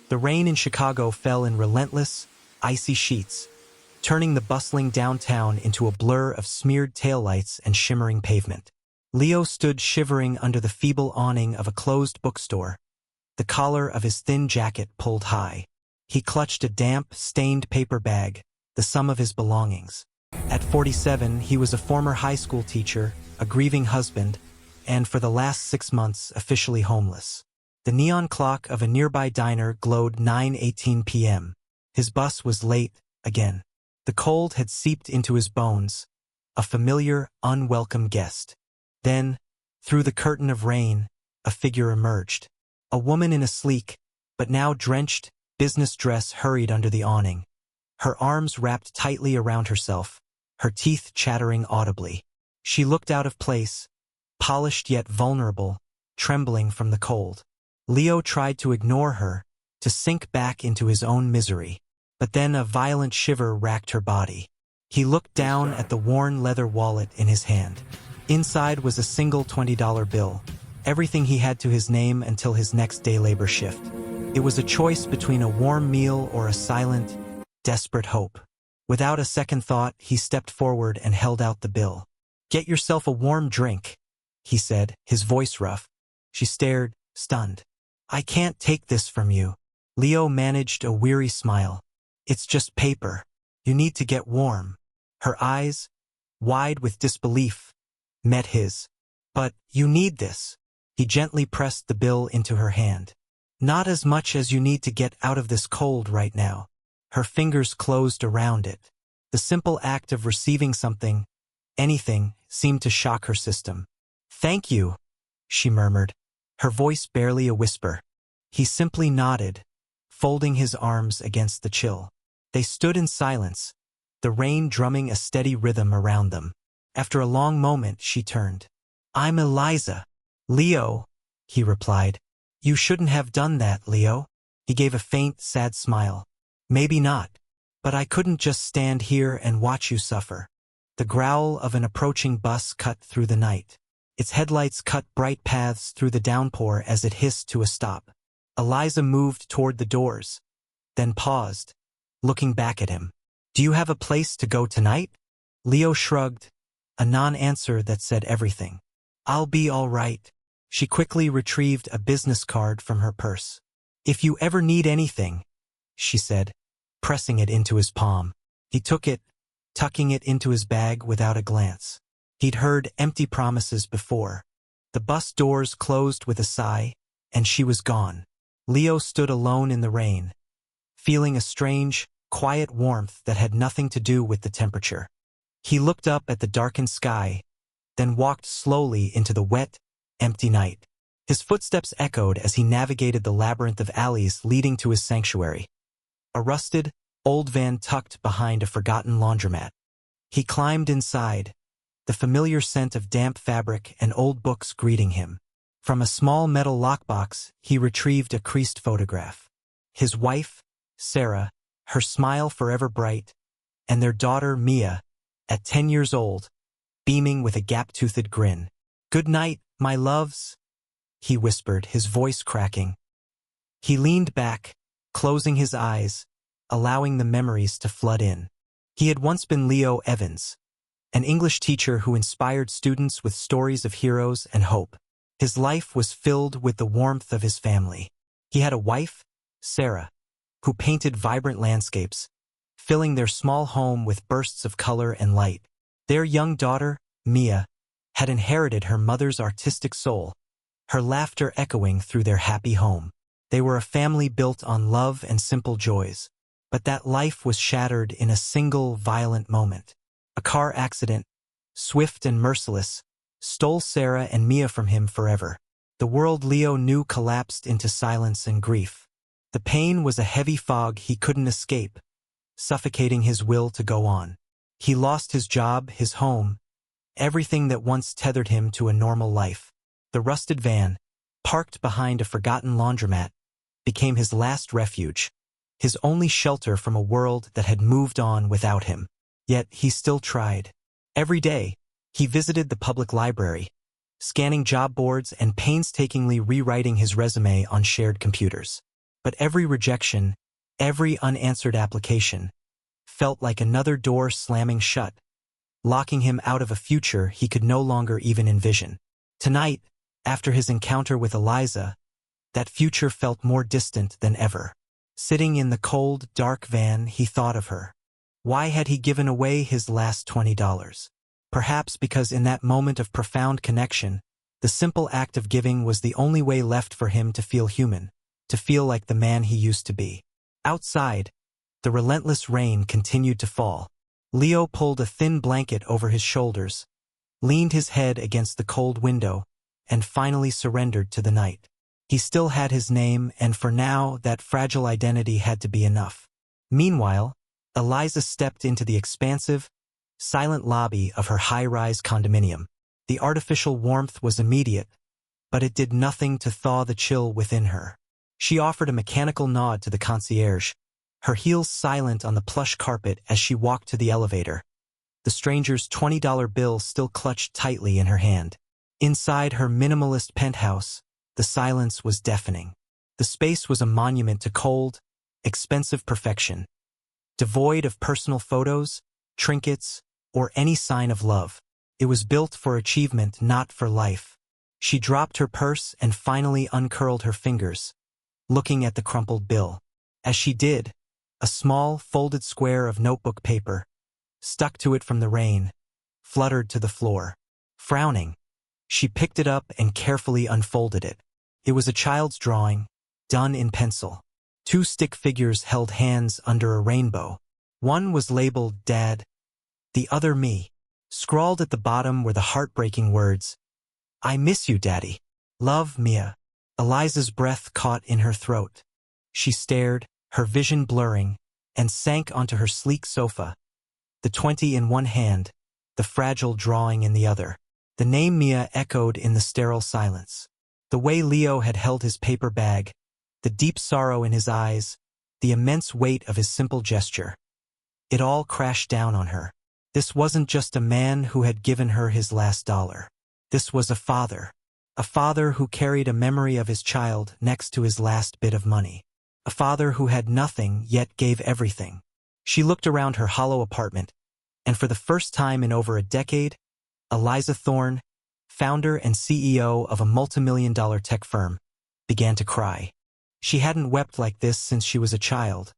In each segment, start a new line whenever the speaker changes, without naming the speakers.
The rain in Chicago fell in relentless, icy sheets, turning the bustling downtown into a blur of smeared taillights and shimmering pavement. Leo stood shivering under the feeble awning of a closed bookstore, the collar of his thin jacket pulled high. He clutched a damp, stained paper bag, the sum of his belongings. At 47, he was a former high school teacher, a grieving husband, and for the last 6 months officially homeless. The neon clock of a nearby diner glowed 9:18 p.m. His bus was late, again. The cold had seeped into his bones, a familiar, unwelcome guest. Then, through the curtain of rain, a figure emerged. A woman in a sleek, but now drenched, business dress hurried under the awning. Her arms wrapped tightly around herself, her teeth chattering audibly. She looked out of place, polished yet vulnerable, trembling from the cold. Leo tried to ignore her, to sink back into his own misery. But then a violent shiver racked her body. He looked down at the worn leather wallet in his hand. Inside was a single $20 bill, everything he had to his name until his next day labor shift. It was a choice between a warm meal or a silent, desperate hope. Without a second thought, he stepped forward and held out the bill. "Get yourself a warm drink," he said, his voice rough. She stared, stunned. "I can't take this from you." Leo managed a weary smile. "It's just paper. You need to get warm." Her eyes, wide with disbelief, met his. "But you need this." He gently pressed the bill into her hand. "Not as much as you need to get out of this cold right now." Her fingers closed around it. The simple act of receiving something, anything, seemed to shock her system. "Thank you," she murmured, her voice barely a whisper. He simply nodded, folding his arms against the chill. They stood in silence, the rain drumming a steady rhythm around them. After a long moment, she turned. "I'm Eliza." "Leo," he replied. "You shouldn't have done that, Leo." He gave a faint, sad smile. "Maybe not. But I couldn't just stand here and watch you suffer." The growl of an approaching bus cut through the night. Its headlights cut bright paths through the downpour as it hissed to a stop. Eliza moved toward the doors, then paused, looking back at him. "Do you have a place to go tonight?" Leo shrugged, a non-answer that said everything. "I'll be all right." She quickly retrieved a business card from her purse. "If you ever need anything," she said, pressing it into his palm. He took it, tucking it into his bag without a glance. He'd heard empty promises before. The bus doors closed with a sigh, and she was gone. Leo stood alone in the rain, feeling a strange, quiet warmth that had nothing to do with the temperature. He looked up at the darkened sky, then walked slowly into the wet, empty night. His footsteps echoed as he navigated the labyrinth of alleys leading to his sanctuary. A rusted, old van tucked behind a forgotten laundromat. He climbed inside, the familiar scent of damp fabric and old books greeting him. From a small metal lockbox, he retrieved a creased photograph. His wife, Sarah, her smile forever bright, and their daughter, Mia, at 10 years old, beaming with a gap-toothed grin. "Good night, my loves," he whispered, his voice cracking. He leaned back, closing his eyes, allowing the memories to flood in. He had once been Leo Evans, an English teacher who inspired students with stories of heroes and hope. His life was filled with the warmth of his family. He had a wife, Sarah, who painted vibrant landscapes, filling their small home with bursts of color and light. Their young daughter, Mia, had inherited her mother's artistic soul, her laughter echoing through their happy home. They were a family built on love and simple joys. But that life was shattered in a single violent moment. A car accident, swift and merciless, stole Sarah and Mia from him forever. The world Leo knew collapsed into silence and grief. The pain was a heavy fog he couldn't escape, suffocating his will to go on. He lost his job, his home, everything that once tethered him to a normal life. The rusted van, parked behind a forgotten laundromat, became his last refuge, his only shelter from a world that had moved on without him. Yet he still tried. Every day, he visited the public library, scanning job boards and painstakingly rewriting his resume on shared computers. But every rejection, every unanswered application, felt like another door slamming shut, locking him out of a future he could no longer even envision. Tonight, after his encounter with Eliza, that future felt more distant than ever. Sitting in the cold, dark van, he thought of her. Why had he given away his last $20? Perhaps because in that moment of profound connection, the simple act of giving was the only way left for him to feel human, to feel like the man he used to be. Outside, the relentless rain continued to fall. Leo pulled a thin blanket over his shoulders, leaned his head against the cold window, and finally surrendered to the night. He still had his name, and for now, that fragile identity had to be enough. Meanwhile, Eliza stepped into the expansive, silent lobby of her high-rise condominium. The artificial warmth was immediate, but it did nothing to thaw the chill within her. She offered a mechanical nod to the concierge, her heels silent on the plush carpet as she walked to the elevator, the stranger's $20 bill still clutched tightly in her hand. Inside her minimalist penthouse, the silence was deafening. The space was a monument to cold, expensive perfection, devoid of personal photos, trinkets, or any sign of love. It was built for achievement, not for life. She dropped her purse and finally uncurled her fingers, looking at the crumpled bill. As she did, a small, folded square of notebook paper, stuck to it from the rain, fluttered to the floor. Frowning, she picked it up and carefully unfolded it. It was a child's drawing, done in pencil. 2 stick figures held hands under a rainbow. One was labeled Dad, the other me. Scrawled at the bottom were the heartbreaking words, "I miss you, Daddy. Love, Mia." Eliza's breath caught in her throat. She stared, her vision blurring, and sank onto her sleek sofa, the 20 in one hand, the fragile drawing in the other. The name Mia echoed in the sterile silence. The way Leo had held his paper bag, the deep sorrow in his eyes, the immense weight of his simple gesture. It all crashed down on her. This wasn't just a man who had given her his last dollar. This was a father who carried a memory of his child next to his last bit of money. A father who had nothing yet gave everything. She looked around her hollow apartment, and for the first time in over a decade, Eliza Thorne, founder and CEO of a multimillion-dollar tech firm, began to cry. She hadn't wept like this since she was a child,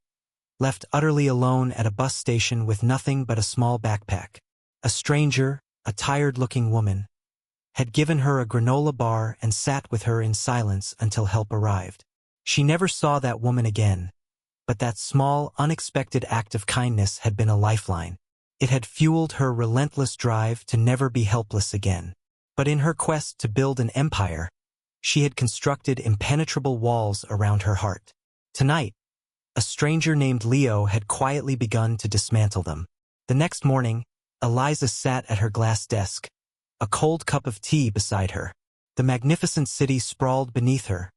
left utterly alone at a bus station with nothing but a small backpack. A stranger, a tired-looking woman, had given her a granola bar and sat with her in silence until help arrived. She never saw that woman again, but that small, unexpected act of kindness had been a lifeline. It had fueled her relentless drive to never be helpless again. But in her quest to build an empire, she had constructed impenetrable walls around her heart. Tonight, a stranger named Leo had quietly begun to dismantle them. The next morning, Eliza sat at her glass desk, a cold cup of tea beside her. The magnificent city sprawled beneath her,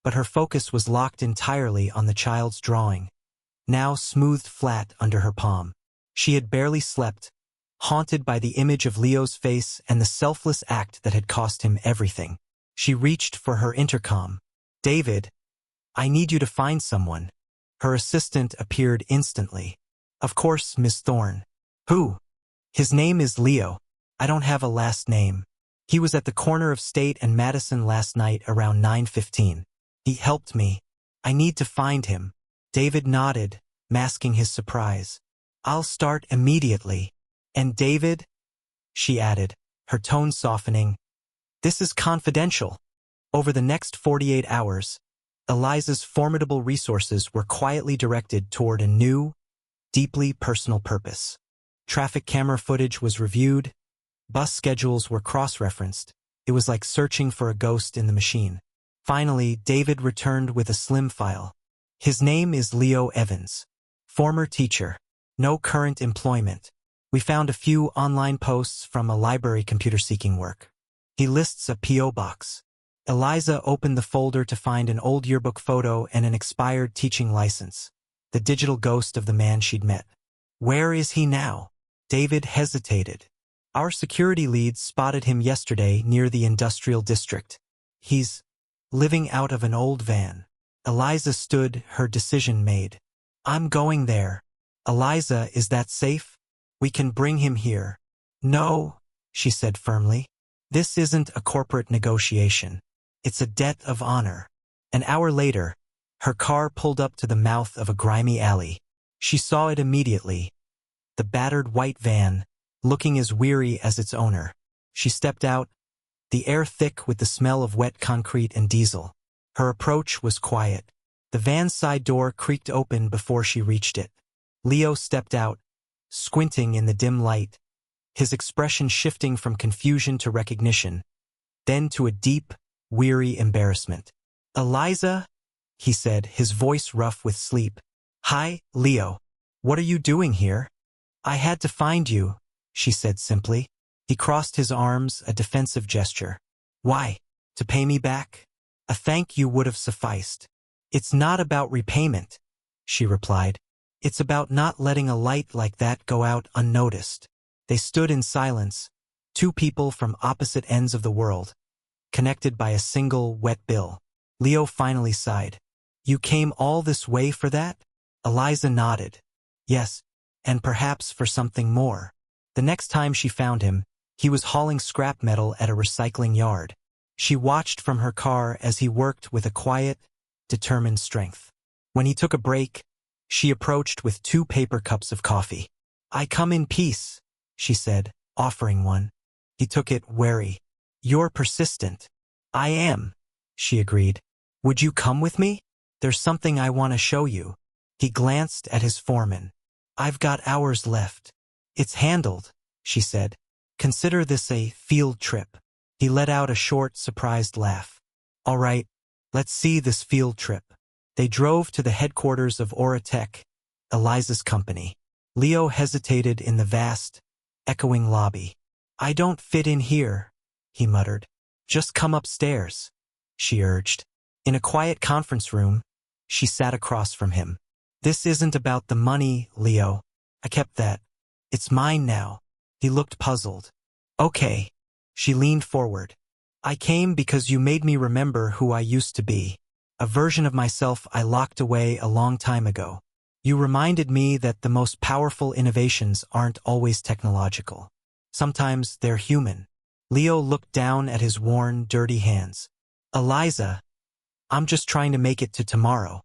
but her focus was locked entirely on the child's drawing, now smoothed flat under her palm. She had barely slept, haunted by the image of Leo's face and the selfless act that had cost him everything. She reached for her intercom. "David, I need you to find someone." Her assistant appeared instantly. "Of course, Miss Thorne." "Who?" "His name is Leo. I don't have a last name. He was at the corner of State and Madison last night around 9:15. He helped me. I need to find him." David nodded, masking his surprise. "I'll start immediately. And David," she added, her tone softening, "this is confidential." Over the next 48 hours, Eliza's formidable resources were quietly directed toward a new, deeply personal purpose. Traffic camera footage was reviewed, bus schedules were cross-referenced. It was like searching for a ghost in the machine. Finally, David returned with a slim file. "His name is Leo Evans. Former teacher. No current employment. We found a few online posts from a library computer seeking work. He lists a P.O. box." Eliza opened the folder to find an old yearbook photo and an expired teaching license, the digital ghost of the man she'd met. "Where is he now?" David hesitated. "Our security leads spotted him yesterday near the industrial district. He's living out of an old van." Eliza stood, her decision made. I'm going there. Eliza, is that safe? We can bring him here. No, she said firmly. This isn't a corporate negotiation. It's a debt of honor. An hour later, her car pulled up to the mouth of a grimy alley. She saw it immediately. The battered white van, looking as weary as its owner. She stepped out, the air thick with the smell of wet concrete and diesel. Her approach was quiet. The van's side door creaked open before she reached it. Leo stepped out, squinting in the dim light, his expression shifting from confusion to recognition, then to a deep, weary embarrassment. Eliza, he said, his voice rough with sleep. Hi, Leo. What are you doing here? I had to find you, she said simply. He crossed his arms, a defensive gesture. Why? To pay me back? A thank you would have sufficed. It's not about repayment, she replied. It's about not letting a light like that go out unnoticed. They stood in silence, two people from opposite ends of the world, connected by a single wet bill. Leo finally sighed. You came all this way for that? Eliza nodded. Yes, and perhaps for something more. The next time she found him, he was hauling scrap metal at a recycling yard. She watched from her car as he worked with a quiet, determined strength. When he took a break, she approached with 2 paper cups of coffee. I come in peace, she said, offering one. He took it, wary. You're persistent. I am, she agreed. Would you come with me? There's something I want to show you. He glanced at his foreman. I've got hours left. It's handled, she said. Consider this a field trip. He let out a short, surprised laugh. All right, let's see this field trip. They drove to the headquarters of Aura Tech, Eliza's company. Leo hesitated in the vast, echoing lobby. I don't fit in here, he muttered. Just come upstairs, she urged. In a quiet conference room, she sat across from him. This isn't about the money, Leo. I kept that. It's mine now. He looked puzzled. Okay. She leaned forward. I came because you made me remember who I used to be. A version of myself I locked away a long time ago. You reminded me that the most powerful innovations aren't always technological. Sometimes they're human. Leo looked down at his worn, dirty hands. Eliza, I'm just trying to make it to tomorrow.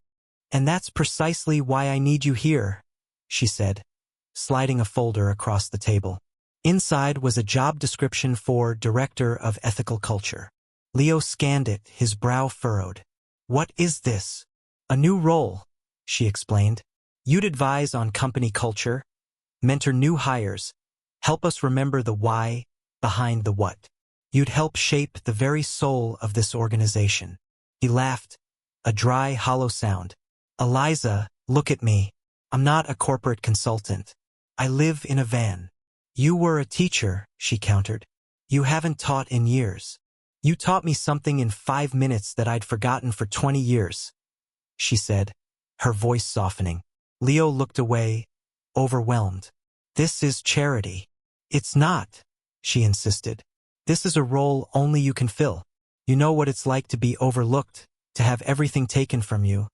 And that's precisely why I need you here, she said, sliding a folder across the table. Inside was a job description for Director of Ethical Culture. Leo scanned it, his brow furrowed. What is this? A new role, she explained. You'd advise on company culture, mentor new hires, help us remember the why behind the what. You'd help shape the very soul of this organization. He laughed, a dry, hollow sound. Eliza, look at me. I'm not a corporate consultant. I live in a van. You were a teacher, she countered. You haven't taught in years. You taught me something in 5 minutes that I'd forgotten for 20 years, she said, her voice softening. Leo looked away, overwhelmed. This is charity. It's not, she insisted. This is a role only you can fill. You know what it's like to be overlooked, to have everything taken from you,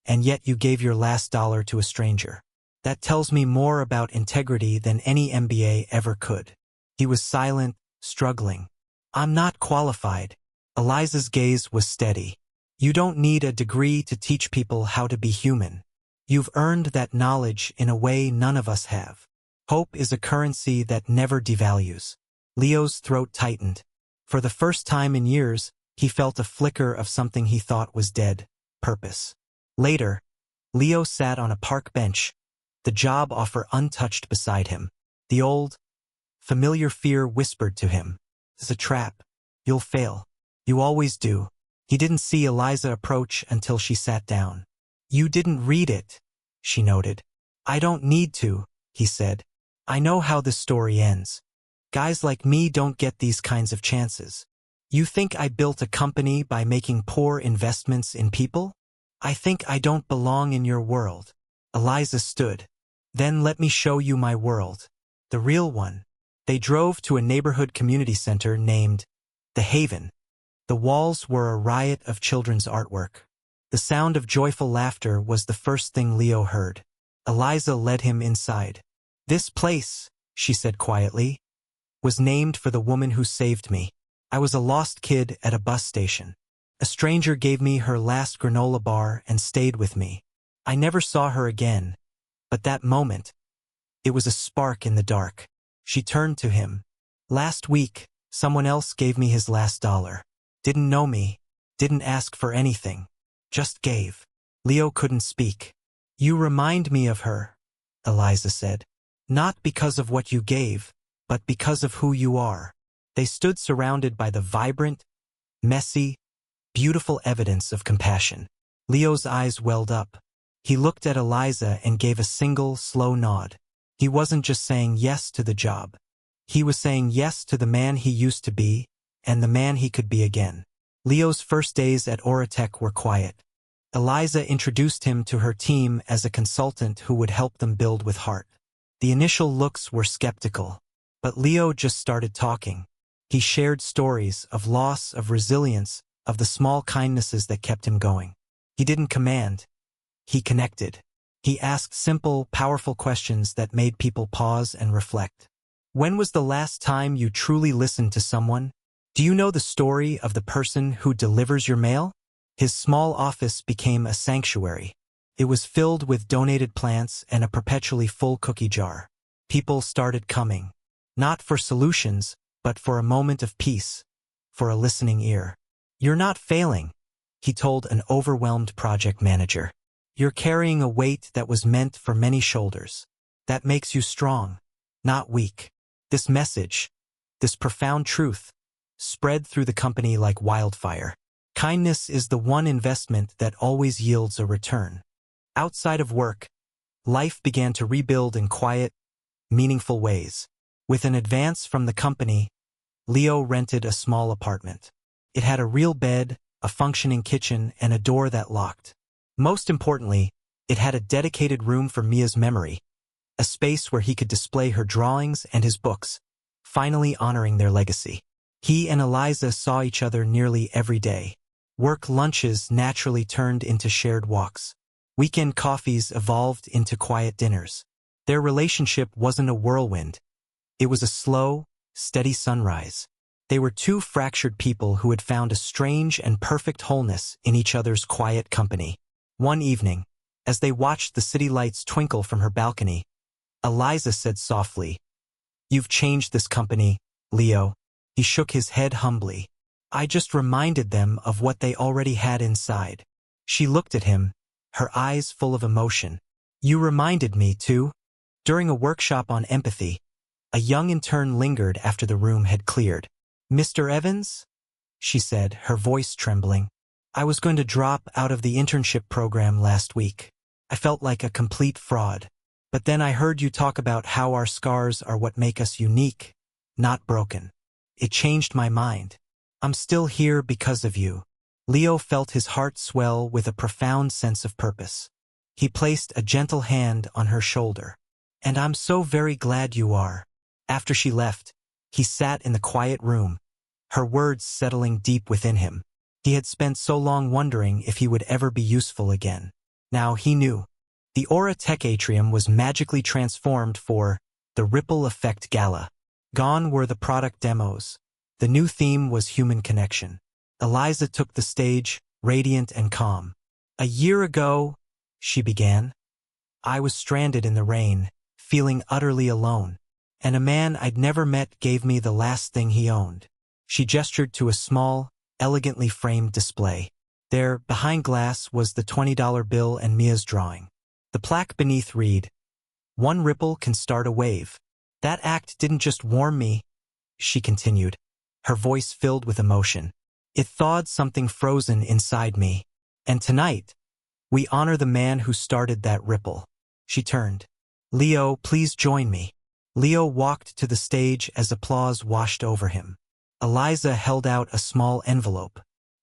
and yet you gave your last dollar to a stranger. That tells me more about integrity than any MBA ever could. He was silent, struggling. I'm not qualified. Eliza's gaze was steady. You don't need a degree to teach people how to be human. You've earned that knowledge in a way none of us have. Hope is a currency that never devalues. Leo's throat tightened. For the first time in years, he felt a flicker of something he thought was dead, purpose. Later, Leo sat on a park bench, the job offer untouched beside him. The old, familiar fear whispered to him. It's a trap. You'll fail. You always do. He didn't see Eliza approach until she sat down. You didn't read it, she noted. I don't need to, he said. I know how this story ends. Guys like me don't get these kinds of chances. You think I built a company by making poor investments in people? I think I don't belong in your world. Eliza stood. Then let me show you my world. The real one. They drove to a neighborhood community center named The Haven. The walls were a riot of children's artwork. The sound of joyful laughter was the first thing Leo heard. Eliza led him inside. "This place," she said quietly, "was named for the woman who saved me. I was a lost kid at a bus station. A stranger gave me her last granola bar and stayed with me. I never saw her again, but that moment, it was a spark in the dark." She turned to him. "Last week, someone else gave me his last dollar. Didn't know me, didn't ask for anything, just gave." Leo couldn't speak. "You remind me of her," Eliza said. "Not because of what you gave, but because of who you are." They stood surrounded by the vibrant, messy, beautiful evidence of compassion. Leo's eyes welled up. He looked at Eliza and gave a single, slow nod. He wasn't just saying yes to the job. He was saying yes to the man he used to be, and the man he could be again. Leo's first days at Oratech were quiet. Eliza introduced him to her team as a consultant who would help them build with heart. The initial looks were skeptical, but Leo just started talking. He shared stories of loss, of resilience, of the small kindnesses that kept him going. He didn't command. He connected. He asked simple, powerful questions that made people pause and reflect. "When was the last time you truly listened to someone? Do you know the story of the person who delivers your mail?" His small office became a sanctuary. It was filled with donated plants and a perpetually full cookie jar. People started coming, not for solutions, but for a moment of peace, for a listening ear. "You're not failing," he told an overwhelmed project manager. "You're carrying a weight that was meant for many shoulders. That makes you strong, not weak." This message, this profound truth, spread through the company like wildfire. Kindness is the one investment that always yields a return. Outside of work, life began to rebuild in quiet, meaningful ways. With an advance from the company, Leo rented a small apartment. It had a real bed, a functioning kitchen, and a door that locked. Most importantly, it had a dedicated room for Mia's memory, a space where he could display her drawings and his books, finally honoring their legacy. He and Eliza saw each other nearly every day. Work lunches naturally turned into shared walks. Weekend coffees evolved into quiet dinners. Their relationship wasn't a whirlwind. It was a slow, steady sunrise. They were two fractured people who had found a strange and perfect wholeness in each other's quiet company. One evening, as they watched the city lights twinkle from her balcony, Eliza said softly, "You've changed this company, Leo." He shook his head humbly. "I just reminded them of what they already had inside." She looked at him, her eyes full of emotion. "You reminded me, too." During a workshop on empathy, a young intern lingered after the room had cleared. "Mr. Evans?" she said, her voice trembling. "I was going to drop out of the internship program last week. I felt like a complete fraud. But then I heard you talk about how our scars are what make us unique, not broken. It changed my mind. I'm still here because of you." Leo felt his heart swell with a profound sense of purpose. He placed a gentle hand on her shoulder. "And I'm so very glad you are." After she left, he sat in the quiet room, her words settling deep within him. He had spent so long wondering if he would ever be useful again. Now he knew. The Aura Tech Atrium was magically transformed for the Ripple Effect Gala. Gone were the product demos. The new theme was human connection. Eliza took the stage, radiant and calm. "A year ago," she began, "I was stranded in the rain, feeling utterly alone. And a man I'd never met gave me the last thing he owned." She gestured to a small, elegantly framed display. There, behind glass, was the $20 bill and Mia's drawing. The plaque beneath read, "One ripple can start a wave." "That act didn't just warm me," she continued, her voice filled with emotion. "It thawed something frozen inside me. And tonight, we honor the man who started that ripple." She turned. "Leo, please join me." Leo walked to the stage as applause washed over him. Eliza held out a small envelope.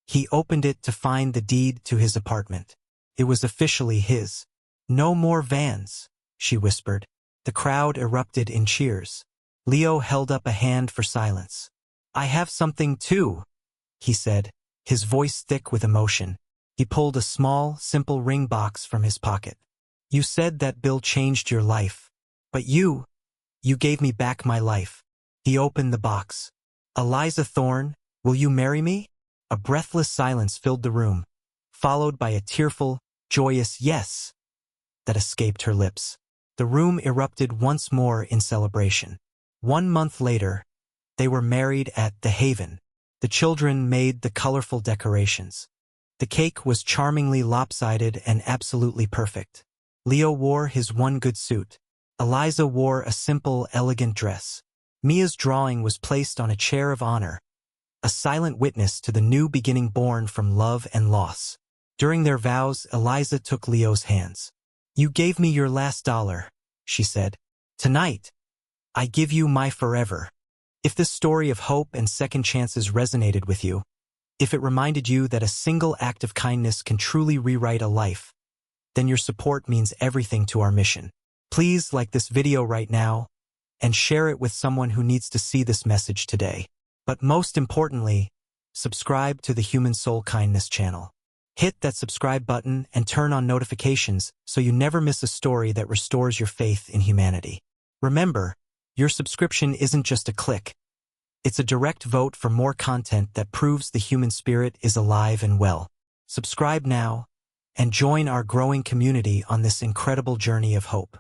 He opened it to find the deed to his apartment. It was officially his. "No more vans," she whispered. The crowd erupted in cheers. Leo held up a hand for silence. "I have something too," he said, his voice thick with emotion. He pulled a small, simple ring box from his pocket. You said that bill changed your life. But you gave me back my life. He opened the box. Eliza Thorne, will you marry me? A breathless silence filled the room, followed by a tearful, joyous yes that escaped her lips. The room erupted once more in celebration. 1 month later, they were married at the Haven. The children made the colorful decorations. The cake was charmingly lopsided and absolutely perfect. Leo wore his one good suit. Eliza wore a simple, elegant dress. Mia's drawing was placed on a chair of honor, a silent witness to the new beginning born from love and loss. During their vows, Eliza took Leo's hands. You gave me your last dollar, she said. Tonight, I give you my forever. If this story of hope and second chances resonated with you, if it reminded you that a single act of kindness can truly rewrite a life, then your support means everything to our mission. Please like this video right now and share it with someone who needs to see this message today. But most importantly, subscribe to the Human Soul Kindness channel. Hit that subscribe button and turn on notifications so you never miss a story that restores your faith in humanity. Remember, your subscription isn't just a click. It's a direct vote for more content that proves the human spirit is alive and well. Subscribe now and join our growing community on this incredible journey of hope.